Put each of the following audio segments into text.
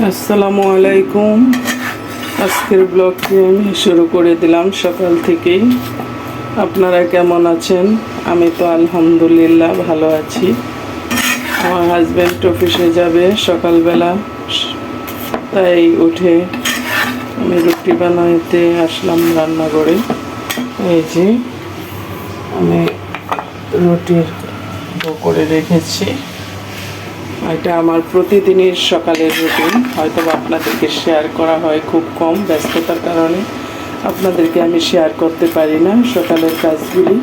আসসালামু আলাইকুম। আজকের ব্লগটি আমি শুরু করে দিলাম সকাল থেকেই। আপনারা কেমন আছেন? আমি তো আলহামদুলিল্লাহ ভালো আছি। আমার হাজব্যান্ড অফিসে যাবে সকালবেলা, তাই উঠে আমি রুটি বানাইতে আসলাম রান্নাঘরে। এই যে আমি রুটির ডো করে রেখেছি। এটা আমার প্রতিদিনের সকালের রুটিন। হয়তো আপনাদেরকে শেয়ার করা হয় খুব কম, ব্যস্ততার কারণে আপনাদেরকে আমি শেয়ার করতে পারি না সকালের কাজগুলি।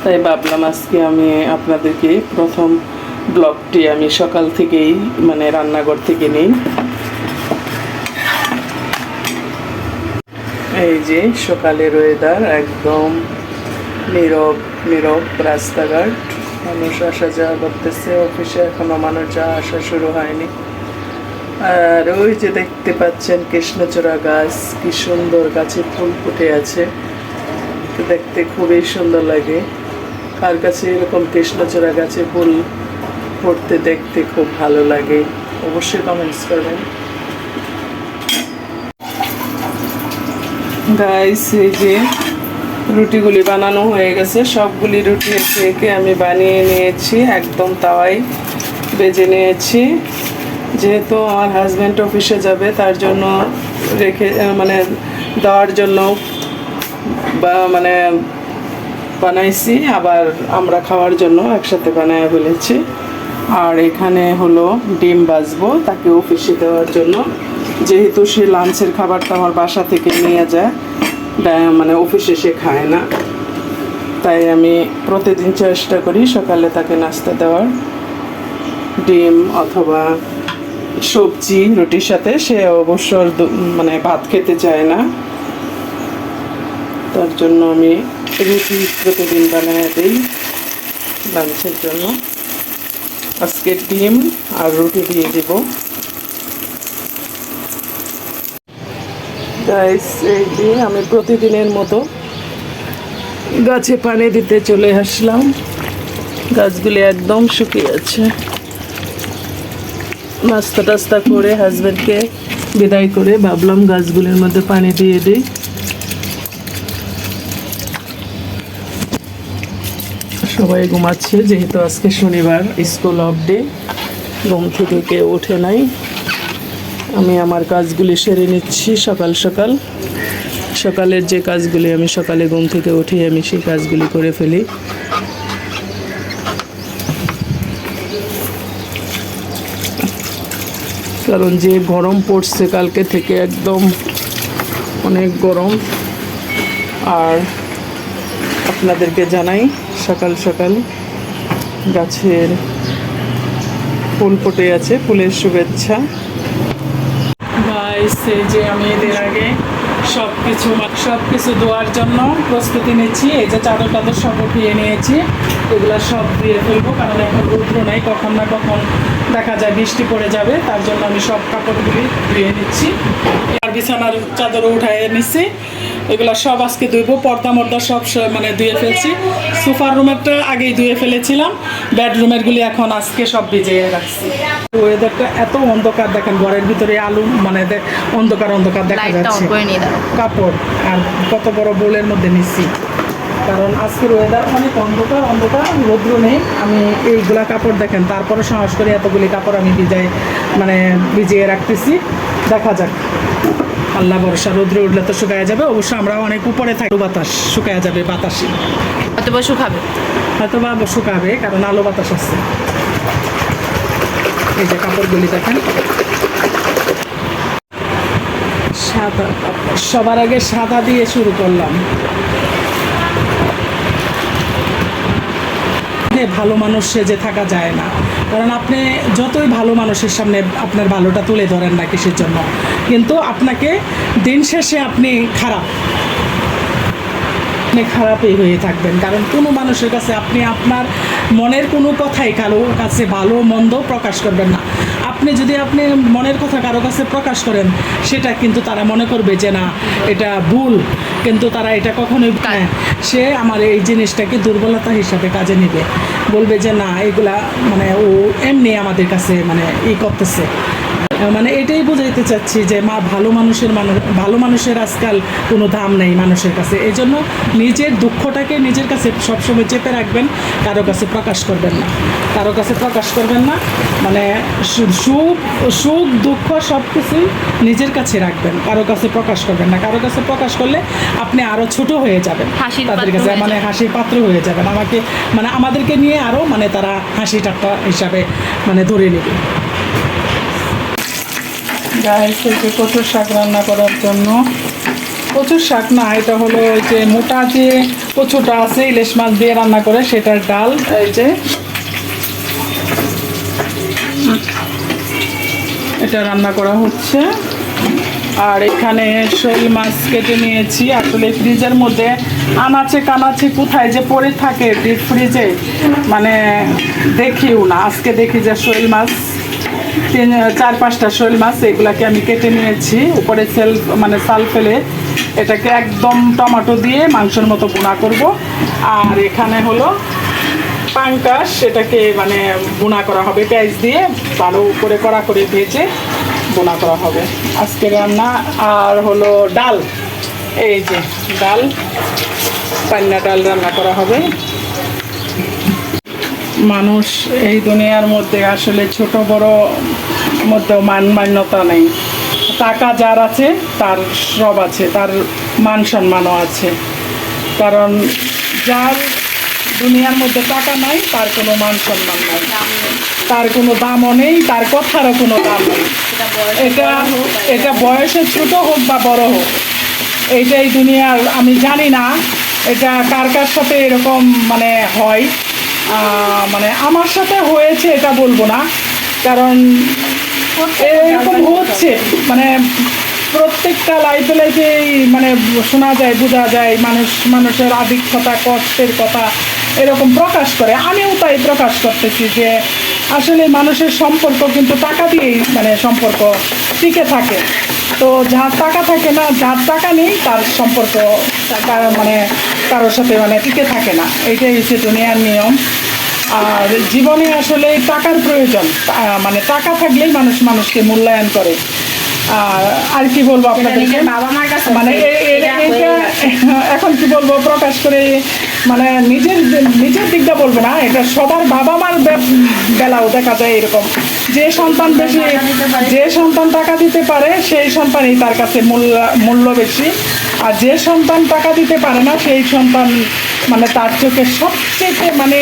তাই ভাবলাম আজকে আমি আপনাদেরকে প্রথম ব্লগটি আমি সকাল থেকেই রান্নাঘর থেকে নিই। এই যে সকালের ওয়েদার, একদম নীরব রাস্তাঘাট, মানুষ আসা যাওয়া করতেছে অফিসে। এখনো মানুষ যাওয়া আসা শুরু হয়নি। আর ওই যে দেখতে পাচ্ছেন কৃষ্ণচূড়া গাছ, কি সুন্দর, গাছে ফুল ফুটে আছে, দেখতে খুবই সুন্দর লাগে। কার কাছে এরকম কৃষ্ণচূড়া গাছে ফুল ফুটতে দেখতে খুব ভালো লাগে, অবশ্যই কমেন্টস করবেন গাইস। এই যে রুটিগুলি বানানো হয়ে গেছে, সবগুলি রুটি একে একে আমি বানিয়ে নিয়েছি, একদম তাওয়াই বেজে নিয়েছি। যেহেতু আমার হাজব্যান্ড অফিসে যাবে তার জন্য দেওয়ার জন্য বানাইছি, আবার আমরা খাওয়ার জন্য একসাথে বানায় ফেলেছি। আর এখানে হলো ডিম ভাজবো তাকে অফিসে দেওয়ার জন্য, যেহেতু সে লাঞ্চের খাবারটা আমার বাসা থেকে নিয়ে যায়, অফিসে সে খায় না। তাই আমি প্রতিদিন চেষ্টা করি সকালে তাকে নাস্তা দেওয়ার, ডিম অথবা সবজি রুটির সাথে। সে অবশ্য ভাত খেতে চায় না, তার জন্য আমি রুটি প্রতিদিন বানিয়ে দিই লাঞ্চের জন্য। আজকে ডিম আর রুটি দিয়ে দেব গাইস। এই যে আমি প্রতিদিনের মতো গাছে পানি দিতে চলে আসলাম। গাছগুলি একদম শুকিয়ে আছে। নাস্তা টাস্তা করে হাজব্যান্ডকে বিদায় করে ভাবলাম গাছগুলির মধ্যে পানি দিয়ে দিই। সবাই ঘুমাচ্ছে, যেহেতু আজকে শনিবার, স্কুল অফ ডে, ঘুম থেকে কেউ ওঠে নাই। আমি আমার কাজগুলি সেরে নিচ্ছি সকাল সকাল। সকালের যে কাজগুলি আমি সকালে ঘুম থেকে উঠে আমি সেই কাজগুলি করে ফেলি। কারণ যে গরম পড়ছে কালকে থেকে, একদম অনেক গরম। আর আপনাদেরকে জানাই সকাল সকাল গাছের ফুল ফুটে আছে, ফুলের শুভেচ্ছা। এই যে আমি এদের আগে সব কিছু ধোয়ার জন্য প্রস্তুতি নিচ্ছি। এই যে চাদর টাদর সব উঠিয়ে নিয়েছি, এগুলো সব ধুয়ে ফেলবো, কারণ এখন রৌদ্র নাই, কখন না কখন দেখা যায় বৃষ্টি পড়ে যাবে। তার জন্য আমি সব কাপড়গুলি ধুয়ে নিচ্ছি। আর বিছানার চাদরও উঠাইয়ে নিচ্ছি, এগুলো সব আজকে ধুইব। পর্দা মর্দা সব ধুয়ে ফেলছি। সোফার রুমেরটা আগেই ধুয়ে ফেলেছিলাম, বেডরুমেরগুলি এখন আজকে সব ভিজিয়ে রাখছি। ওয়েদারটা এত অন্ধকার, দেখেন ঘরের ভিতরে আলু অন্ধকার দেখা যাচ্ছে। কাপড় আর কত বড় বোলের মধ্যে নিচ্ছি, কারণ আজকের ওয়েদার অনেক অন্ধকার, রৌদ্র নেই। আমি এইগুলা কাপড় দেখেন, তারপরে সাহস করে এতগুলি কাপড় আমি ভিজিয়ে রাখতেছি। দেখা যাক, আল্লাহ ভরসা। রৌদ্রে উঠলে তো শুকায় যাবে, অবশ্য আমরা অনেক উপরে থাকি, বাতাস শুকায় যাবে, বাতাসে হয়তো শুকাবে, কারণ আলো বাতাস আছে। এই যে কাপড়গুলি দেখেন, সাদা কাপড়। সবার আগে সাদা দিয়ে শুরু করলাম। ভালো মানুষ সেজে থাকা যায় না, কারণ আপনি যতই ভালো মানুষের সামনে আপনার ভালোটা তুলে ধরেন না কিসের জন্য, কিন্তু আপনাকে দিন শেষে আপনি খারাপ। আপনি খারাপই হয়ে থাকবেন। কারণ কোনো মানুষের কাছে আপনি আপনার মনের কোনো কথাই কারো কাছে ভালো মন্দ প্রকাশ করবেন না। আপনি যদি আপনি মনের কথা কারো কাছে প্রকাশ করেন, সেটা কিন্তু তারা মনে করবে যে না এটা ভুল, কিন্তু তারা এটা কখনোই সে আমার এই জিনিসটাকে দুর্বলতা হিসাবে কাজে নেবে, বলবে যে না এগুলা মানে ও এমনি আমাদের কাছে মানে করতেছে। মানে এটাই বোঝাইতে চাচ্ছি যে ভালো মানুষের আজকাল কোনো দাম নেই মানুষের কাছে। এই জন্য নিজের দুঃখটাকে নিজের কাছে সবসময় চেপে রাখবেন, কারো কাছে প্রকাশ করবেন না। মানে সুখ দুঃখ সব কিছুই নিজের কাছে রাখবেন, কারো কাছে প্রকাশ করবেন না। কারো কাছে প্রকাশ করলে আপনি আরও ছোট হয়ে যাবেন তাদের কাছে, মানে হাসির পাত্র হয়ে যাবেন। আমাদেরকে নিয়ে আরও মানে তারা হাসি ঠাট্টা হিসাবে মানে ধরে নেবে। গাইস, কচুর শাক রান্না করার জন্য, কচুর শাক না, এটা হলো ওই যে মোটা যে কচুটা আছে ইলিশ মাছ দিয়ে রান্না করে সেটার ডাল। এই যে এটা রান্না করা হচ্ছে। আর এখানে শোল মাছ কেটে নিয়েছি। আসলে ফ্রিজের মধ্যে আনাচে কানাচে কোথায় যে পড়ে থাকে ডিপ ফ্রিজে, মানে দেখিও না। আজকে দেখি যে শোল মাছ 4-5টা শোল মাছ, এগুলাকে আমি কেটে নিয়েছি। উপরে সাল ফেলে এটাকে একদম টমেটো দিয়ে মাংসের মতো বোনা করব। আর এখানে হলো পাঙ্কাশ, এটাকে মানে বোনা করা হবে পেঁয়াজ দিয়ে, ভালো করে কড়া করে ভেজে বোনা করা হবে আজকে রান্না। আর হলো ডাল, এই যে ডাল, পান্না ডাল রান্না করা হবে। মানুষ এই দুনিয়ার মধ্যে আসলে ছোট বড় মধ্যে মান্যতা নেই। টাকা যার আছে তার সব আছে, তার মান সম্মানও আছে। কারণ যার দুনিয়ার মধ্যে টাকা নাই তার কোনো মান সম্মান নাই, তার কোনো দামও নেই, তার কথারও কোনো দাম নেই। এটা বয়সে ছোট হোক বা বড় হোক, এইটাই দুনিয়ার। আমি জানি না এটা কার কার সাথে এরকম মানে হয়, মানে আমার সাথে হয়েছে এটা বলবো না, কারণ এরকম হচ্ছে মানে প্রত্যেকটা লাইফেই মানে শোনা যায়, বোঝা যায় মানুষের আধিক্যতা, কষ্টের কথা এরকম প্রকাশ করে। আমিও তাই প্রকাশ করতেছি যে আসলে মানুষের সম্পর্ক কিন্তু টাকা দিয়েই মানে সম্পর্ক টিকে থাকে। তো যার টাকা থাকে না, যার টাকা নেই, তার সম্পর্ক মানে কারোর সাথে মানে টিকে থাকে না। এইটাই হচ্ছে দুনিয়ার নিয়ম। আর জীবনে আসলে টাকার প্রয়োজন, মানে টাকা থাকলেই মানুষকে মূল্যায়ন করে। আর কি বলবো আপনাদেরকে, মানে এখন কি বলবো প্রকাশ করে, মানে নিজের দিকটা বলবো না, এটা সবার বাবা মার বেলাও দেখা যায় এরকম। যে সন্তান টাকা দিতে পারে সেই সন্তানই তার কাছে মূল্য বেশি, আর যে সন্তান টাকা দিতে পারে না সেই সন্তান মানে তার চোখে সবচেয়ে মানে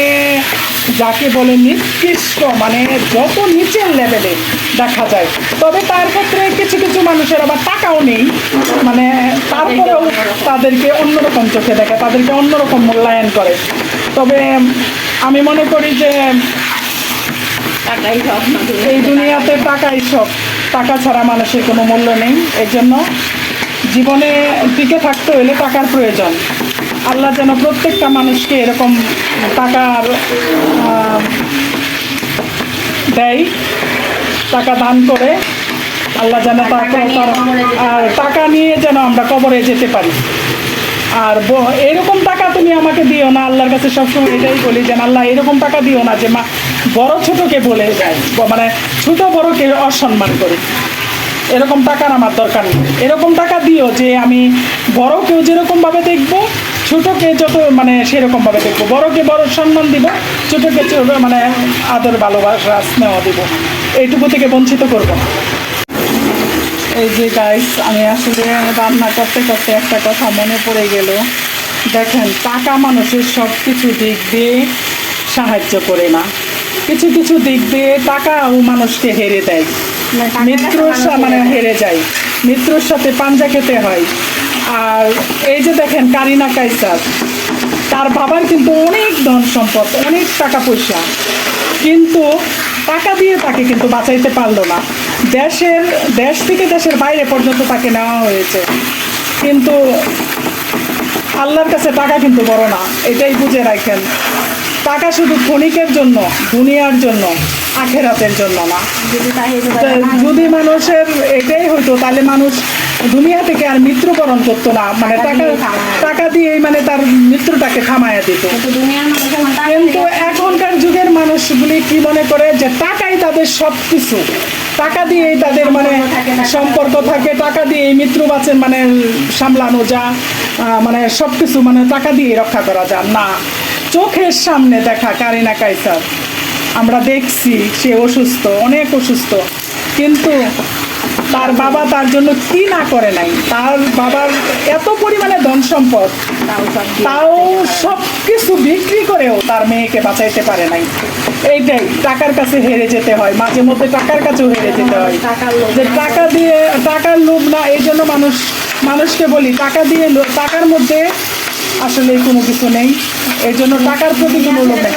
যাকে বলে নিকৃষ্ট, মানে যত নিচের লেভেলে দেখা যায়। তবে তার ক্ষেত্রে কিছু কিছু মানুষের আবার টাকাও নেই, মানে তারপরেও তাদেরকে অন্যরকম চোখে দেখে, তাদেরকে অন্যরকম মূল্যায়ন করে। তবে আমি মনে করি যে এই দুনিয়াতে টাকাই সব, টাকা ছাড়া মানুষের কোনো মূল্য নেই। এই জন্য জীবনে টিকে থাকতে হলে টাকার প্রয়োজন। আল্লাহ যেন প্রত্যেকটা মানুষকে এরকম টাকার দেয়, টাকা দান করে। আল্লাহ যেন টাকা নিয়ে যেন আমরা কবরে যেতে পারি। আর এরকম টাকা তুমি আমাকে দিও না, আল্লাহর কাছে সবসময় এটাই বলি যে আল্লাহ এরকম টাকা দিও না যে বড় ছোটকে বলে যায়, মানে ছোট বড়কে অসম্মান করে। এরকম টাকার আমার দরকার নেই। এরকম টাকা দিও যে আমি বড়কেও যেরকমভাবে দেখবো, ছোটকে যত মানে সেরকমভাবে দেখবো, বড়কে বড় সম্মান দিব, ছোটকে মানে আদর ভালোবাসা স্নেহ দিব, এইটুকু থেকে বঞ্চিত করবো না। এই যে গাইস, আমি আসলে রান্না করতে করতে একটা কথা মনে পড়ে গেল। দেখেন, টাকা মানুষের সব কিছু দিক দিয়ে সাহায্য করে না, কিছু কিছু দিক দিয়ে টাকাও মানুষকে হেরে দেয়, মানে হেরে যায়, মৃত্যুর সাথে পাঞ্জা খেতে হয়। আর এই যে দেখেন কারিনা কাইসার, তার বাবার কিন্তু অনেক ধন সম্পদ, অনেক টাকা পয়সা, কিন্তু টাকা দিয়ে তাকে কিন্তু বাঁচাইতে পারলো না। দেশ থেকে দেশের বাইরে পর্যন্ত তাকে নেওয়া হয়েছে, কিন্তু আল্লাহর কাছে টাকা কিন্তু বড় না, এটাই বুঝে রাখেন। টাকা শুধু ক্ষণিকের জন্য, দুনিয়ার জন্য, আখেরাতের জন্য না। যদি মানুষের এটাই হইতো তাহলে মানুষ দুনিয়া থেকে আর মৃত্যুবরণ করতো না, মানে টাকা দিয়েই মানে তার মৃত্যুটাকে থামাইয়া দিত। কিন্তু এখনকার যুগের মানুষগুলি কি মনে করে যে টাকাই তাদের সব কিছু, টাকা দিয়েই তাদের মানে সম্পর্ক থাকে, টাকা দিয়েই মৃত্যু বাঁচেন মানে সামলানো যা, মানে সব কিছু মানে টাকা দিয়ে রক্ষা করা যায় না। চোখের সামনে দেখা কারিনা কাইসার, আমরা দেখছি সে অসুস্থ, অনেক অসুস্থ, কিন্তু তার বাবা তার জন্য কি না করে নাই। তার বাবার এত পরিমাণে ধন সম্পদ, তাও সব কিছু বিক্রি করেও তার মেয়েকে বাঁচাইতে পারে নাই। এইটাই, টাকার কাছে হেরে যেতে হয়, মাঝে মধ্যে টাকার কাছেও হেরে যেতে হয়। যে টাকা দিয়ে, টাকার লোভ না, এই জন্য মানুষকে বলি টাকা দিয়ে, টাকার মধ্যে আসলে কোনো কিছু নেই, এই জন্য টাকার প্রতি কোনো লোভ নেই।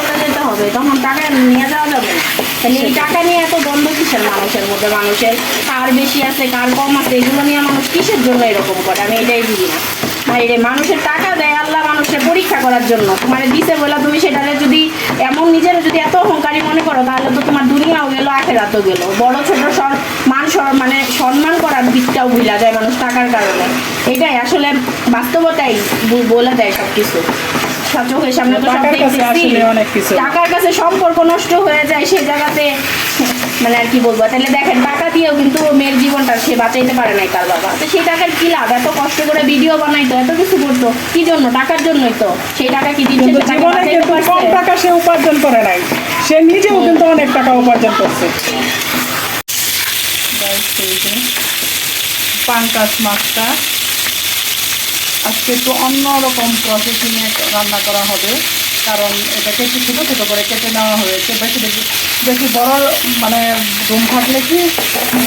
হবে তখন টাকা নিয়ে যাওয়া যাবে না। তাহলে এই টাকা নিয়ে এত দ্বন্দ্ব কিসের মানুষের মধ্যে? মানুষের কার বেশি আছে কার কম আছে এগুলো নিয়ে মানুষ কিসের জন্য এরকম করে? আমি এটাই বুঝি না। ভাইরে, মানুষের টাকা দেয় আল্লাহ মানুষের পরীক্ষা করার জন্য। তোমার দিছে বলে তুমি সেটারে যদি এমন নিজের যদি এত অহংকারী মনে করো, তাহলে তো তোমার দুনিয়াও গেল, আখেরাতও গেল। বড় ছোট মানে সম্মান করার দিকটাও ভুলা যায় মানুষ টাকার কারণে। এটাই আসলে বাস্তবতাই বলে দেয় সব কিছু। চোখের সামনে তো সব দেখতেছি, টাকার কাছে সম্পর্ক নষ্ট হয়ে যায় সেই জায়গাতে, মানে আর কি বলবো। তাহলে দেখেন, টাকা দিয়েও কিন্তু মেয়ের জীবনটা সে বাঁচাইতে পারে নাই তার বাবা। তো সেই টাকার কি লাভ? এত কষ্ট করে ভিডিও বানাইতো, এত কিছু করতো, কি জন্য? টাকার জন্যই তো। সেই টাকা কি দিচ্ছে? কম টাকা সে উপার্জন করে নাই, সে নিজেও কিন্তু অনেক টাকা উপার্জন করছে। পাঙ্কাশ মাছটা আজকে একটু অন্যরকম প্রসেসিংয়ে রান্না করা হবে, কারণ এটাকে একটু ছোটো ছোটো করে কেটে নেওয়া হয়েছে। বেশি বড় মানে ডুম থাকলে কি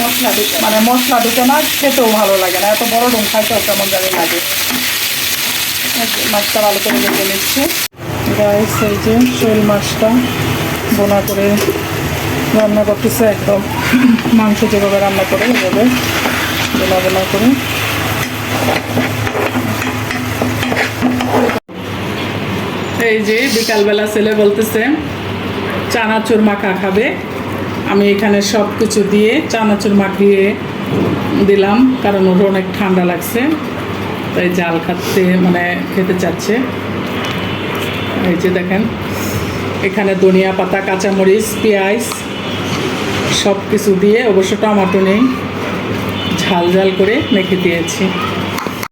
মশলা ঢুকে না, খেতেও ভালো লাগে না। এত বড় ডুম খাইতেও কেমন জানি লাগে। মাছটা ভালো করে ভেজে নিচ্ছি। গাইস, এই যে শোল মাছটা বোনা করে রান্না করতেছে, একদম মাংস যেভাবে রান্না করে এভাবে বোনা করে। এই যে বিকালবেলা ছেলে বলতেছে চানাচুর মাখা খাবে, আমি এখানে সব কিছু দিয়ে চানাচুর মাখিয়ে দিলাম, কারণ ওর অনেক ঠান্ডা লাগছে, তাই জাল খেতে চাচ্ছে। এই যে দেখেন, এখানে ধনিয়া পাতা, কাঁচামরিচ, পেঁয়াজ সব কিছু দিয়ে, অবশ্য টমেটো নেই, ঝাল ঝাল করে মেখে দিয়েছি।